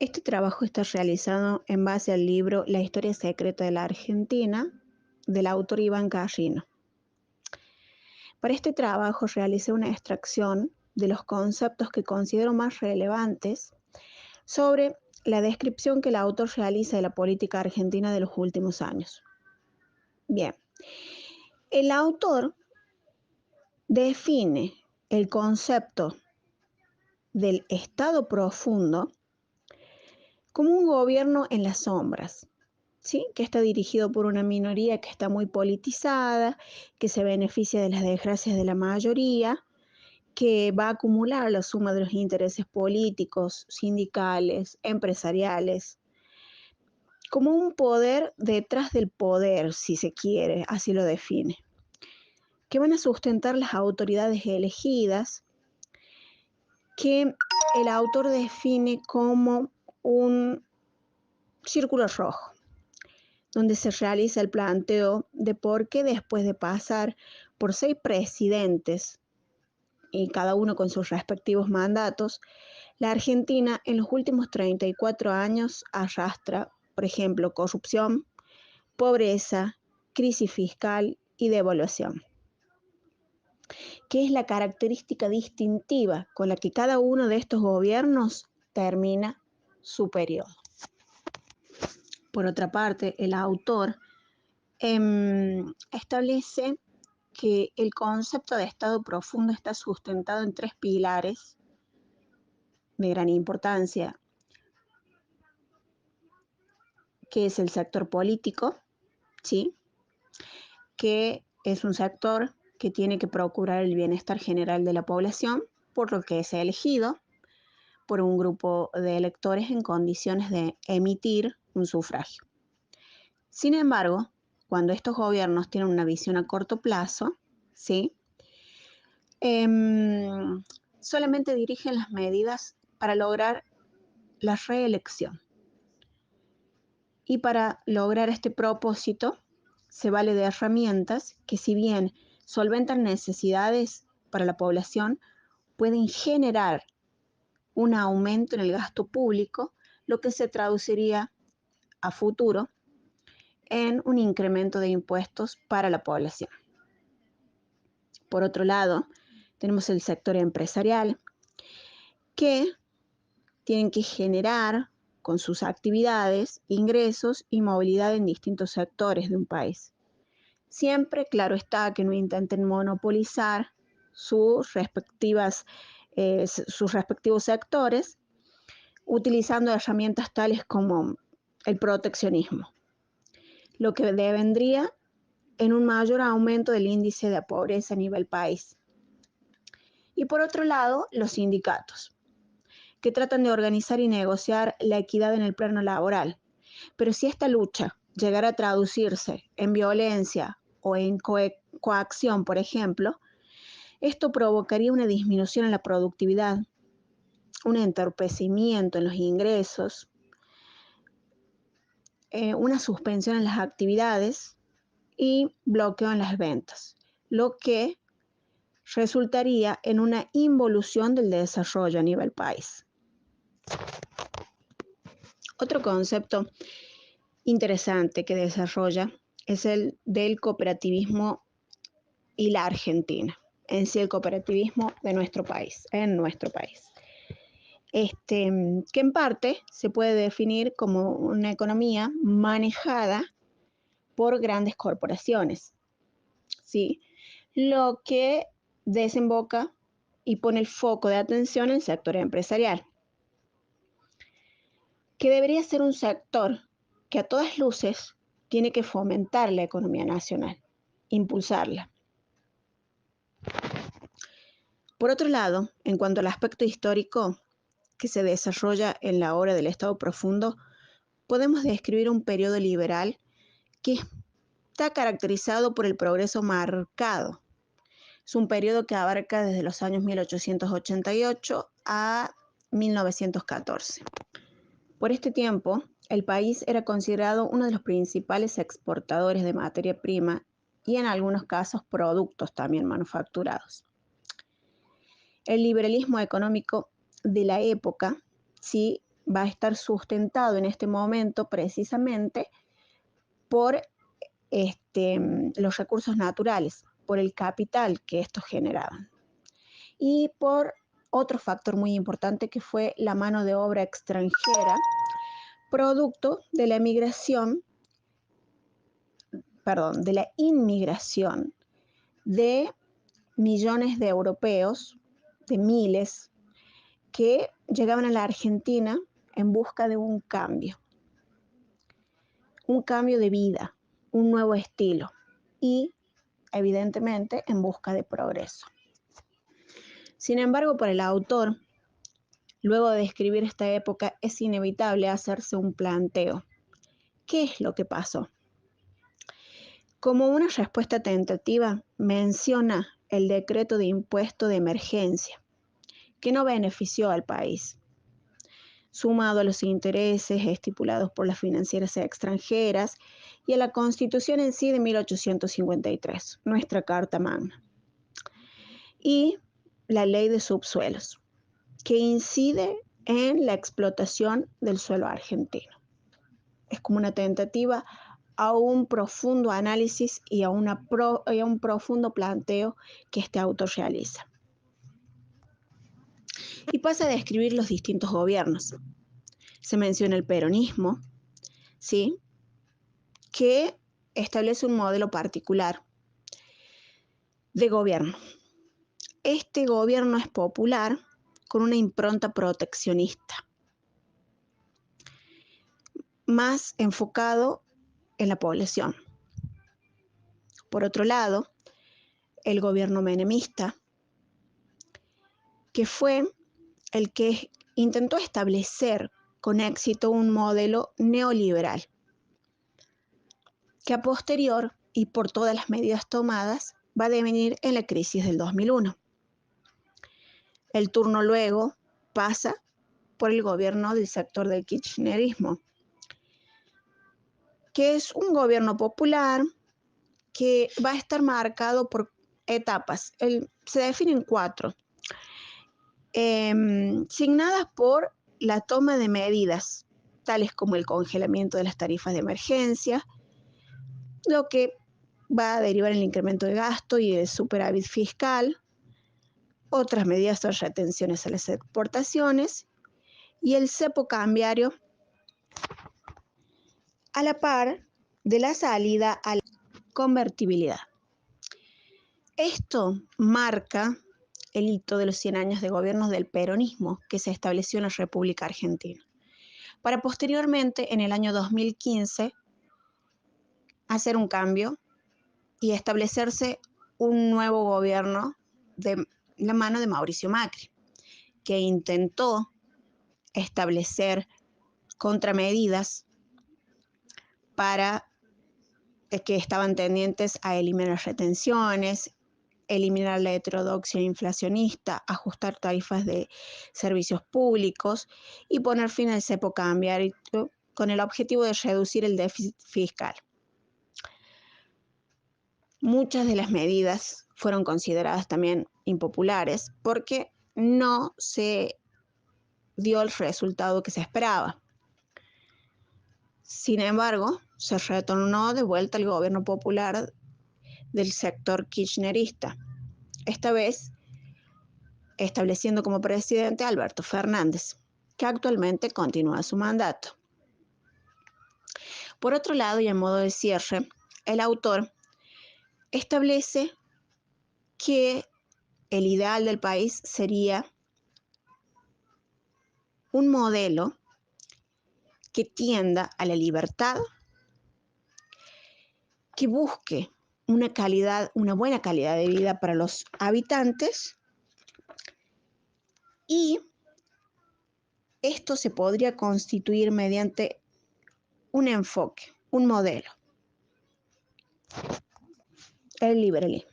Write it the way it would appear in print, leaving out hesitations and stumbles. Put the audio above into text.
Este trabajo está realizado en base al libro La historia secreta de la Argentina, del autor Iván Carrino. Para este trabajo realicé una extracción de los conceptos que considero más relevantes sobre la descripción que el autor realiza de la política argentina de los últimos años. Bien, el autor define el concepto del Estado profundo como un gobierno en las sombras, ¿sí? Que está dirigido por una minoría que está muy politizada, que se beneficia de las desgracias de la mayoría, que va a acumular la suma de los intereses políticos, sindicales, empresariales, como un poder detrás del poder, si se quiere, así lo define, que van a sustentar las autoridades elegidas, que el autor define como un círculo rojo, donde se realiza el planteo de por qué después de pasar por 6 presidentes, y cada uno con sus respectivos mandatos, la Argentina en los últimos 34 años arrastra, por ejemplo, corrupción, pobreza, crisis fiscal y devaluación, que es la característica distintiva con la que cada uno de estos gobiernos termina su periodo. Por otra parte, el autor establece que el concepto de Estado profundo está sustentado en 3 pilares de gran importancia, que es el sector político, ¿sí? Que es un sector que tiene que procurar el bienestar general de la población, por lo que es elegido por un grupo de electores en condiciones de emitir un sufragio. Sin embargo, cuando estos gobiernos tienen una visión a corto plazo, ¿sí? Solamente dirigen las medidas para lograr la reelección. Y para lograr este propósito, se vale de herramientas que, si bien solventan necesidades para la población, pueden generar un aumento en el gasto público, lo que se traduciría a futuro en un incremento de impuestos para la población. Por otro lado, tenemos el sector empresarial, que tienen que generar con sus actividades ingresos y movilidad en distintos sectores de un país. Siempre, claro está, que no intenten monopolizar sus respectivos sectores, utilizando herramientas tales como el proteccionismo, lo que devendría en un mayor aumento del índice de pobreza a nivel país. Y por otro lado, los sindicatos, que tratan de organizar y negociar la equidad en el plano laboral. Pero si esta lucha llegara a traducirse en violencia o en coacción, por ejemplo, esto provocaría una disminución en la productividad, un entorpecimiento en los ingresos, una suspensión en las actividades y bloqueo en las ventas, lo que resultaría en una involución del desarrollo a nivel país. Otro concepto interesante que desarrolla es el del cooperativismo y la Argentina, en sí el cooperativismo de nuestro país, en nuestro país. Que en parte se puede definir como una economía manejada por grandes corporaciones, ¿sí? Lo que desemboca y pone el foco de atención en el sector empresarial, que debería ser un sector que a todas luces tiene que fomentar la economía nacional, impulsarla. Por otro lado, en cuanto al aspecto histórico que se desarrolla en la obra del Estado profundo, podemos describir un periodo liberal que está caracterizado por el progreso marcado. Es un periodo que abarca desde los años 1888 a 1914. Por este tiempo, el país era considerado uno de los principales exportadores de materia prima y en algunos casos productos también manufacturados. El liberalismo económico de la época, sí, va a estar sustentado en este momento precisamente por los recursos naturales, por el capital que estos generaban y por otro factor muy importante que fue la mano de obra extranjera, producto de la inmigración de millones de europeos, de miles, que llegaban a la Argentina en busca de un cambio de vida, un nuevo estilo y, evidentemente, en busca de progreso. Sin embargo, para el autor, luego de describir esta época, es inevitable hacerse un planteo. ¿Qué es lo que pasó? Como una respuesta tentativa, menciona el decreto de impuesto de emergencia, que no benefició al país, sumado a los intereses estipulados por las financieras extranjeras y a la Constitución en sí de 1853, nuestra Carta Magna, y la Ley de Subsuelos, que incide en la explotación del suelo argentino. Es como una tentativa a un profundo análisis y a un profundo planteo que este autor realiza. Y pasa a describir los distintos gobiernos. Se menciona el peronismo, ¿sí?, que establece un modelo particular de gobierno. Este gobierno es popular con una impronta proteccionista, más enfocado en la población. Por otro lado, el gobierno menemista, que fue el que intentó establecer con éxito un modelo neoliberal, que a posterior y por todas las medidas tomadas va a devenir en la crisis del 2001. El turno luego pasa por el gobierno del sector del kirchnerismo, que es un gobierno popular que va a estar marcado por etapas. Se definen 4, signadas por la toma de medidas, tales como el congelamiento de las tarifas de emergencia, lo que va a derivar en el incremento de gasto y el superávit fiscal, otras medidas son retenciones a las exportaciones y el cepo cambiario, a la par de la salida a la convertibilidad. Esto marca el hito de los 100 años de gobiernos del peronismo que se estableció en la República Argentina, para posteriormente, en el año 2015, hacer un cambio y establecerse un nuevo gobierno de la mano de Mauricio Macri, que intentó establecer contramedidas para que estaban tendientes a eliminar retenciones, eliminar la heterodoxia inflacionista, ajustar tarifas de servicios públicos y poner fin al cepo cambiario con el objetivo de reducir el déficit fiscal. Muchas de las medidas fueron consideradas también impopulares porque no se dio el resultado que se esperaba. Sin embargo, se retornó de vuelta al gobierno popular del sector kirchnerista, esta vez estableciendo como presidente a Alberto Fernández, que actualmente continúa su mandato. Por otro lado, y en modo de cierre, el autor establece que el ideal del país sería un modelo que tienda a la libertad, que busque una buena calidad de vida para los habitantes, y esto se podría constituir mediante un enfoque, un modelo, el liberalismo.